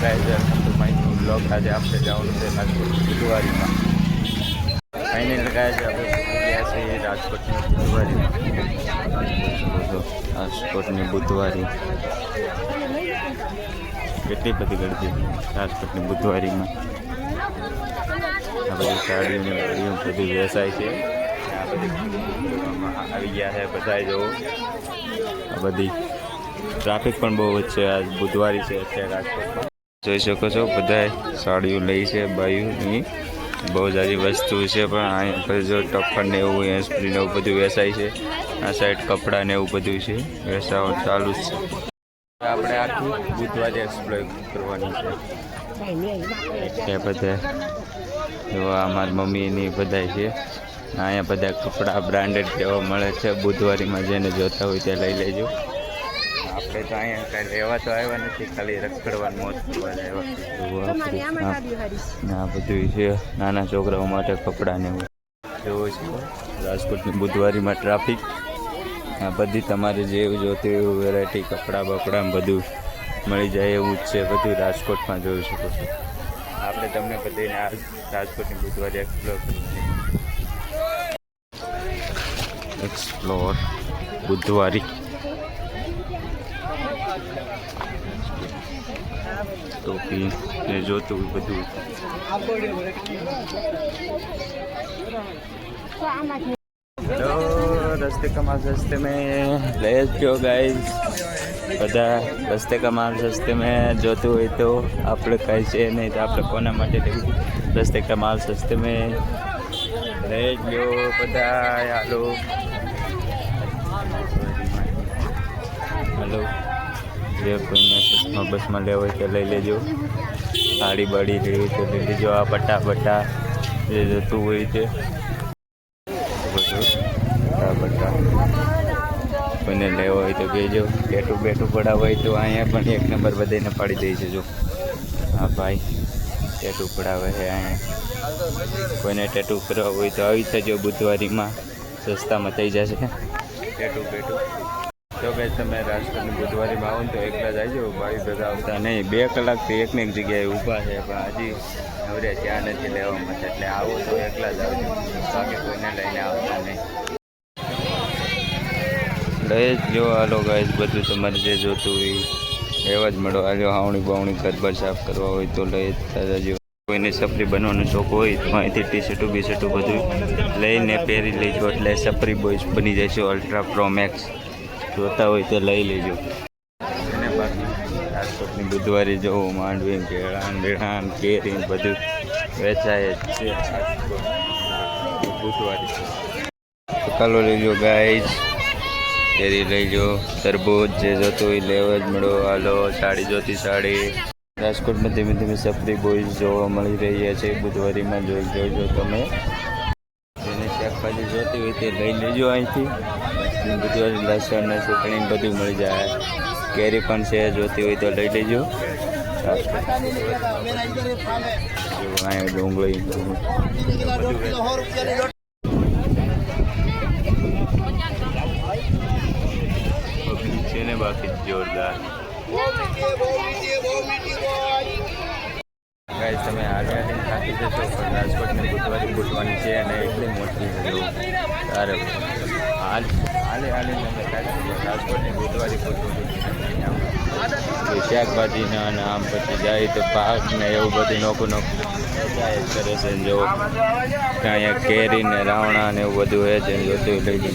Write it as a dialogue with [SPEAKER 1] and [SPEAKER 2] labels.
[SPEAKER 1] Guys welcome to my new blog. આજે આપણે જવાનું છે રાજકોટ બુધવારીમાં। ફાઇનલ ગાઈઝ આપણે ગયા છીએ રાજકોટની બુધવારીમાં। રાજકોટની બુધવારી કેટલી બધી ગળતી રાજકોટની બુધવારીમાં। આ બધી સાડીઓની ગાડીઓ બધી વેચાય છે। આ બધી આવી ગયા છે બધા જો। આ બધી ટ્રાફિક પણ બહુ જ છે। આજ બુધવારી છે અત્યારે રાજકોટમાં જોઈ શકો છો। બધા સાડીઓ લઈ છે બાયુની, બહુ સારી વસ્તુ છે। પણ અહીંયા પર જો ટફન ને એવું હેન્ડસ્પ્રી ને એવું બધું વેચાય છે। આ સાઈડ કપડાં ને એવું બધું છે વેચાવા ચાલુ જ છે। આપણે આખી બુધવારી એક્સપ્લોર કરવાની છે। બધા એવા અમારી મમ્મીની બધા છે। અહીંયા બધા કપડાં બ્રાન્ડેડ જેવા મળે છે બુધવારીમાં। જેને જોતા હોય ત્યાં લઈ લેજો। આપણે તો અહીંયા કાંઈ લેવા તો આવ્યા નથી, ખાલી રખડવાનું મોજ કરવા આવ્યા। આ બધું છે નાના છોકરાઓ માટે કપડાં ને એવું જોવું છે। રાજકોટની બુધવારીમાં ટ્રાફિક આ બધી તમારે જેવું જોતું એવું વેરાયટી કપડાં બપડા બધું મળી જાય એવું જ છે બધું રાજકોટમાં જોઈ શકો છો। આપણે તમને બધાને આ રાજકોટની બુધવારી એક્સપ્લોર બુધવારી टोपी ने जोतु બધું। हेलो रस्ते का माल सस्ते में ले जो गाइस। બધા રસ્તે का माल सस्ते में જોતું હોય તો આપણે કાંઈ છે નહીં તો આપણે કોના માટે લેવું। રસ્તે का माल सस्ते में ले जो બધા। હાલો हेलो જે કોઈને સસ્તમાં બસમાં લેવો હોય તો લઈ લેજો। સાડી બાડી લેવી હોય તો લઈ લેજો। આ પટ્ટા બટ્ટા જે જતું હોય છે પટ્ટા બટ્ટા કોઈને લેવો હોય તો કહેજો। બેઠું બેઠું પડાવવું હોય તો અહીંયા પણ એક નંબર બધાને પાડી દઈ છે। જો હા ભાઈ ટેટુ પડાવે છે અહીંયા। કોઈને ટેટુ કરવા હોય તો આવી જજો બુધવારીમાં, સસ્તામાં થઈ જશે ટેટુ બેટું। તો ભાઈ તમે રાજકોટની બુધવારીમાં આવો ને તો એકલા જ આવજો, ભાઈ ભેગા આવતા નહીં। 2 કલાકથી એકને એક જગ્યાએ ઊભા છે પણ હજી નવરે ત્યાં નથી લેવા માટે, એટલે આવો તો એકલા જ આવજો, બાકી કોઈને લઈને આવતા નહીં। લઈ જ લો હાલો ગાઈસ, બધું તમારે જે જોતું હોય એવા જ મળો। હાલો હાવણી બાવણી ઘર બાર સાફ કરવા હોય તો લઈ જજો। કોઈને સફરી બનવાનો શોખ હોય તો અહીંથી ટી શર્ટું બી શર્ટું બધું લઈને પહેરી લેજો, એટલે સફરી બોયસ બની જશે અલ્ટ્રા પ્રો મેક્સ। જોતા હોય તો લઈ લેજો। અને બાકી રાજકોટની બુધવારી જોવું માંડવી કેળાન બેળાન કેરી બધું વેચાય જ છે બુધવારી। ચાલો લેજો ગાઈઝ, કેરી લઈજો, તરબૂચ જે જોતું હોય લેવા જ મળો। હાલો સાડી જોતી સાડી। રાજકોટમાં ધીમે ધીમે સફરી બોયઝ જોવા મળી રહ્યા છે બુધવારીમાં। જોઈજો તમે જેને શાકભાજી જોતી હોય તે લઈ લેજો અહીંથી। બધું લસણ ને ચટણી બધું મળી જાય। કેરી પણ છે, જોતી હોય તો લઈ લેજો। અહીંયા ડુંગળી છે ને બાકી જોરદાર ગાઈસ। તમે આગળ થાકી જશો પણ રાજકોટની બુધવારી ફૂટવાની છે અને એટલી મોટી છે। તારે હાલે રાજકોટની બુધવારી ફૂટવાની શાકભાજીના અને આમ પછી જાય તો પાક ને એવું બધું નોખું જાય કરે છે। જો અહીંયા કેરી ને રાવણા ને એવું બધું હોય છે, જોતું લઈ જઈએ।